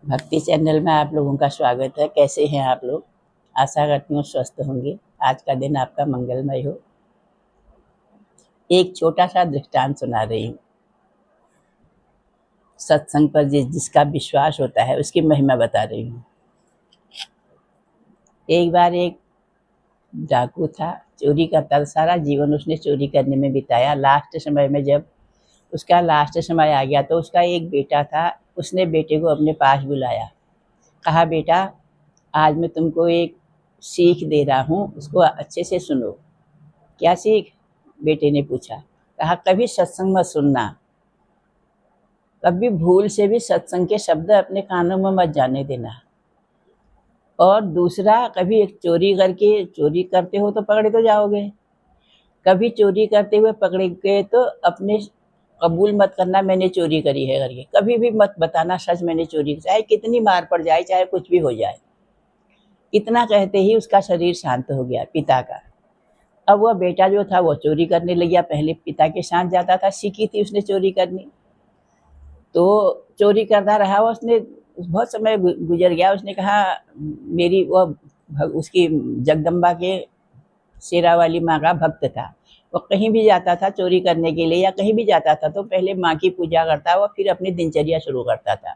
भक्ति चैनल में आप लोगों का स्वागत है। कैसे हैं आप लोग? आशा करती हूँ स्वस्थ होंगे। आज का दिन आपका मंगलमय हो। एक छोटा सा दृष्टांत सुना रही हूँ। सत्संग पर जिसका विश्वास होता है उसकी महिमा बता रही हूँ। एक बार एक डाकू था, चोरी करता था। सारा जीवन उसने चोरी करने में बिताया। लास्ट समय में जब उसका लास्ट समय आ गया तो उसका एक बेटा था। उसने बेटे को अपने पास बुलाया, कहा बेटा आज मैं तुमको एक सीख दे रहा हूँ, उसको अच्छे से सुनो। क्या सीख? बेटे ने पूछा। कहा कभी सत्संग मत सुनना, कभी भूल से भी सत्संग के शब्द अपने कानों में मत जाने देना। और दूसरा, कभी एक चोरी करते हो तो पकड़े तो जाओगे, कभी चोरी करते हुए पकड़े गए तो अपने कबूल मत करना मैंने चोरी करी है करके। कभी भी मत बताना सच मैंने चोरी की, चाहे कितनी मार पड़ जाए, चाहे कुछ भी हो जाए। इतना कहते ही उसका शरीर शांत हो गया, पिता का। अब वह बेटा जो था वो चोरी करने लग गया। पहले पिता के साथ जाता था, सीखी थी उसने चोरी करनी, तो चोरी करता रहा। वो उसने बहुत समय गुजर गया। उसने कहा मेरी उसकी जगदम्बा के शेरा वाली माँ का भक्त था। वो कहीं भी जाता था चोरी करने के लिए या कहीं भी जाता था तो पहले माँ की पूजा करता, वो फिर अपनी दिनचर्या शुरू करता था।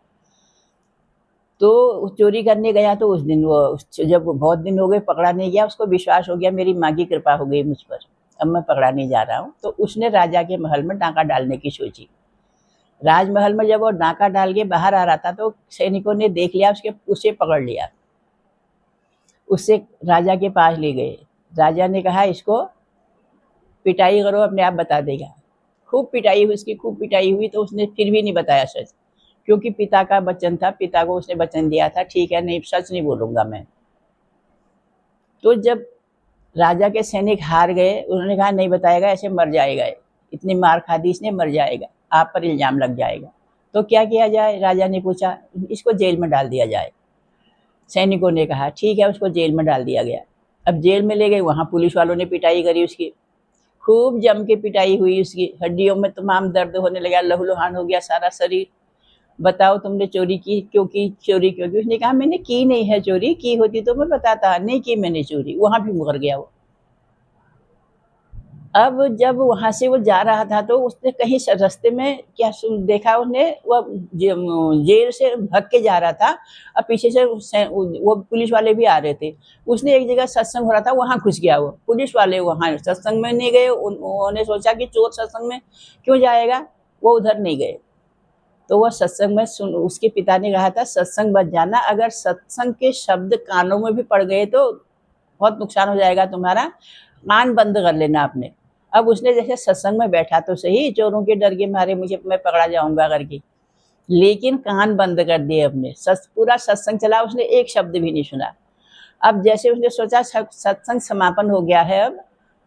तो चोरी करने गया तो उस दिन जब बहुत दिन हो गए पकड़ा नहीं गया, उसको विश्वास हो गया मेरी माँ की कृपा हो गई मुझ पर, अब मैं पकड़ा नहीं जा रहा हूँ। तो उसने राजा के महल में डाका डालने की सोची। राजमहल में जब वो डाका डाल के बाहर आ रहा था तो सैनिकों ने देख लिया, उसे पकड़ लिया। उससे राजा के पास ले गए। राजा ने कहा इसको पिटाई करो, अपने आप बता देगा। खूब पिटाई हुई उसकी, खूब पिटाई हुई तो उसने फिर भी नहीं बताया सच, क्योंकि पिता का वचन था। पिता को उसने वचन दिया था, ठीक है नहीं सच नहीं बोलूंगा मैं। तो जब राजा के सैनिक हार गए, उन्होंने कहा नहीं बताएगा, ऐसे मर जाएगा, इतनी मार खा दी इसने, मर जाएगा, आप पर इल्जाम लग जाएगा। तो क्या किया जाए? राजा ने पूछा। इसको जेल में डाल दिया जाए। सैनिकों ने कहा ठीक है, उसको जेल में डाल दिया गया। अब जेल में ले गए, वहाँ पुलिस वालों ने पिटाई करी उसकी, खूब जम के पिटाई हुई उसकी। हड्डियों में तमाम दर्द होने लगा, लहूलुहान हो गया सारा शरीर। बताओ तुमने चोरी की क्यों की? चोरी क्यों की? उसने कहा मैंने की नहीं है चोरी, की होती तो मैं बताता, नहीं की मैंने चोरी। वहाँ भी मुकर गया वो। अब जब वहाँ से वो जा रहा था तो उसने कहीं रास्ते में क्या देखा, उसने वो जेल से भाग के जा रहा था और पीछे से वो पुलिस वाले भी आ रहे थे। उसने एक जगह सत्संग हो रहा था, वहाँ घुस गया वो। पुलिस वाले वहाँ सत्संग में नहीं गए, उन्होंने सोचा कि चोर सत्संग में क्यों जाएगा, वो उधर नहीं गए। तो वह सत्संग में उसके पिता ने कहा था सत्संग मत जाना, अगर सत्संग के शब्द कानों में भी पड़ गए तो बहुत नुकसान हो जाएगा तुम्हारा, कान बंद कर लेना अपने। अब उसने जैसे सत्संग में बैठा तो सही, चोरों के डर के मारे मुझे मैं पकड़ा जाऊंगा करके, लेकिन कान बंद कर दिए अपने। पूरा सत्संग चला, उसने एक शब्द भी नहीं सुना। अब जैसे उसने सोचा सत्संग समापन हो गया है अब,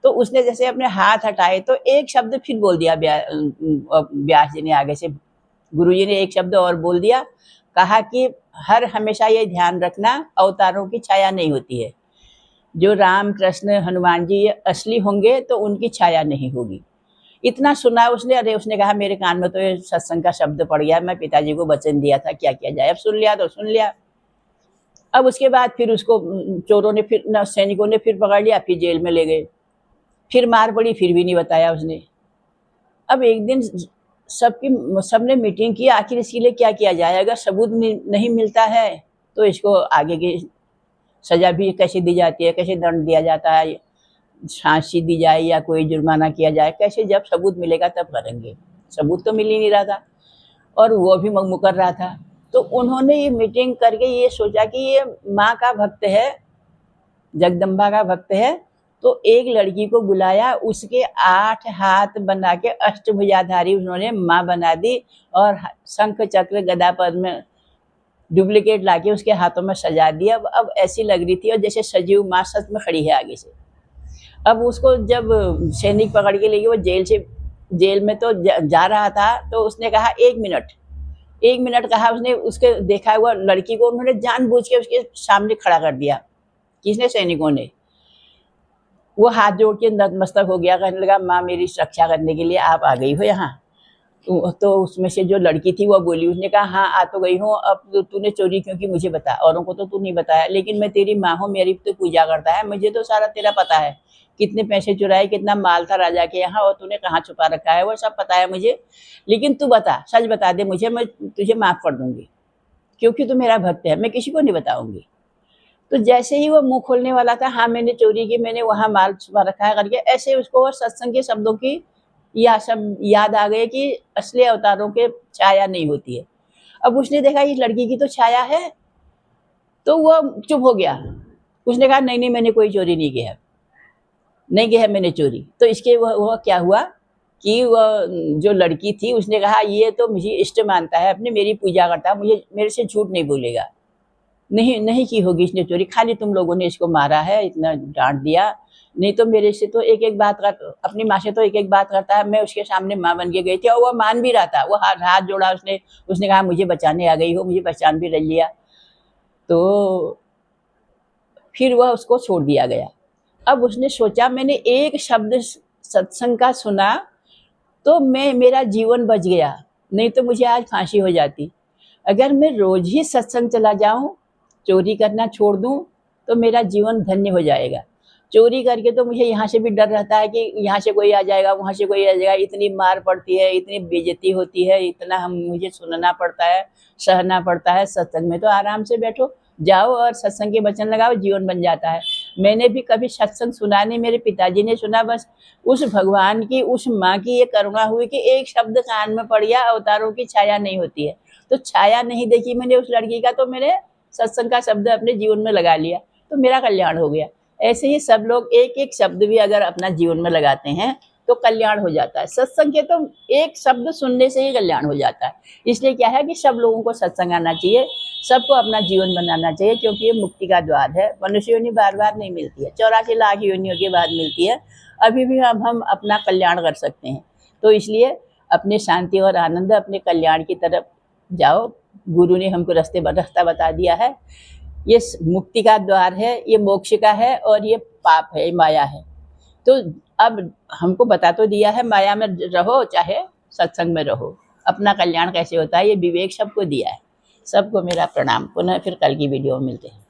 तो उसने जैसे अपने हाथ हटाए तो एक शब्द फिर बोल दिया। व्यास जी ने आगे से, गुरु जी ने एक शब्द और बोल दिया। कहा कि हर हमेशा ये ध्यान रखना, अवतारों की छाया नहीं होती है। जो राम कृष्ण हनुमान जी असली होंगे तो उनकी छाया नहीं होगी। इतना सुना उसने। अरे उसने कहा मेरे कान में तो ये सत्संग का शब्द पड़ गया, मैं पिताजी को वचन दिया था, क्या किया जाए। अब सुन लिया तो सुन लिया। अब उसके बाद फिर उसको चोरों ने फिर न सैनिकों ने फिर पकड़ लिया, फिर जेल में ले गए। फिर मार पड़ी, फिर भी नहीं बताया उसने। अब एक दिन सबने मीटिंग की, आखिर इसके लिए क्या किया जाए। अगर सबूत नहीं मिलता है तो इसको आगे की सजा भी कैसे दी जाती है, कैसे दंड दिया जाता है, फांसी दी जाए या कोई जुर्माना किया जाए, कैसे? जब सबूत मिलेगा तब करेंगे। सबूत तो मिल ही नहीं रहा था और वो भी मुकर रहा था। तो उन्होंने ये मीटिंग करके ये सोचा कि ये माँ का भक्त है, जगदम्बा का भक्त है। तो एक लड़की को बुलाया, उसके 8 हाथ बना के अष्टभुजाधारी उन्होंने माँ बना दी और शंख चक्र गदा पद्म डुप्लीकेट लाके उसके हाथों में सजा दिया। अब ऐसी लग रही थी और जैसे सजीव माँ सच में खड़ी है आगे से। अब उसको जब सैनिक पकड़ के ले गए, वो जेल में तो जा रहा था, तो उसने कहा 1 मिनट, 1 मिनट कहा उसने। उसके देखा हुआ लड़की को उन्होंने जानबूझ के उसके सामने खड़ा कर दिया। किसने? सैनिकों ने। वो हाथ जोड़ के नतमस्तक हो गया, कहने लगा माँ मेरी रक्षा करने के लिए आप आ गई हो यहाँ। तो उसमें से जो लड़की थी वो बोली, उसने कहा हाँ आ तो गई हूँ, अब तूने चोरी क्यों की मुझे बता, औरों को तो तू नहीं बताया, लेकिन मैं तेरी माँ हूँ, मेरी तो पूजा करता है, मुझे तो सारा तेरा पता है, कितने पैसे चुराए, कितना माल था राजा के यहाँ और तूने कहाँ छुपा रखा है, वो सब पता है मुझे, लेकिन तू बता, सच बता दे मुझे, मैं तुझे माफ़ कर दूंगी, क्योंकि तू मेरा भक्त है, मैं किसी को नहीं बताऊंगी। तो जैसे ही वो मुंह खोलने वाला था, हाँ मैंने चोरी की, मैंने वहाँ माल छुपा रखा है करके, ऐसे उसको वो सत्संग के शब्दों की या सब याद आ गए कि असली अवतारों के छाया नहीं होती है। अब उसने देखा इस लड़की की तो छाया है, तो वो चुप हो गया। उसने कहा नहीं नहीं मैंने कोई चोरी नहीं किया, नहीं किया मैंने चोरी। तो इसके वह क्या हुआ कि वह जो लड़की थी उसने कहा ये तो मुझे इष्ट मानता है, अपने मेरी पूजा करता है, मुझे मेरे से झूठ नहीं बोलेगा, नहीं नहीं की होगी इसने चोरी, खाली तुम लोगों ने इसको मारा है, इतना डांट दिया, नहीं तो मेरे से तो एक एक बात कर, अपनी माँ से तो एक एक बात करता है, मैं उसके सामने माँ बन के गई थी और वो मान भी रहा था, वो हाथ जोड़ा उसने, उसने कहा मुझे बचाने आ गई हो, मुझे पहचान भी लिया। तो फिर वह उसको छोड़ दिया गया। अब उसने सोचा मैंने एक शब्द सत्संग का सुना तो मेरा जीवन बच गया, नहीं तो मुझे आज फांसी हो जाती। अगर मैं रोज ही सत्संग चला जाऊं, चोरी करना छोड़ दूं, तो मेरा जीवन धन्य हो जाएगा। चोरी करके तो मुझे यहाँ से भी डर रहता है कि यहाँ से कोई आ जाएगा, वहाँ से कोई आ जाएगा, इतनी मार पड़ती है, इतनी बेइज्जती होती है, इतना हम मुझे सुनना पड़ता है, सहना पड़ता है। सत्संग में तो आराम से बैठो, जाओ और सत्संग के वचन लगाओ, जीवन बन जाता है। मैंने भी कभी सत्संग सुना नहीं, मेरे पिताजी ने सुना, बस उस भगवान की, उस माँ की ये करुणा हुई कि एक शब्द कान में पड़ गया, अवतारों की छाया नहीं होती है। तो छाया नहीं देखी मैंने उस लड़की का, तो मैंने सत्संग का शब्द अपने जीवन में लगा लिया, तो मेरा कल्याण हो गया। ऐसे ही सब लोग एक एक शब्द भी अगर अपना जीवन में लगाते हैं तो कल्याण हो जाता है। सत्संग के तो एक शब्द सुनने से ही कल्याण हो जाता है। इसलिए क्या है कि सब लोगों को सत्संग आना चाहिए, सबको अपना जीवन बनाना चाहिए, क्योंकि ये मुक्ति का द्वार है। मनुष्य योनि बार बार नहीं मिलती है, 84 लाख योनियों के बाद मिलती है। अभी भी हम अपना कल्याण कर सकते हैं, तो इसलिए अपने शांति और आनंद, अपने कल्याण की तरफ जाओ। गुरु ने हमको रास्ता बता दिया है, ये मुक्ति का द्वार है, ये मोक्ष का है, और ये पाप है, माया है। तो अब हमको बता तो दिया है, माया में रहो चाहे सत्संग में रहो, अपना कल्याण कैसे होता है ये विवेक सबको दिया है। सबको मेरा प्रणाम। पुनः फिर कल की वीडियो में मिलते हैं।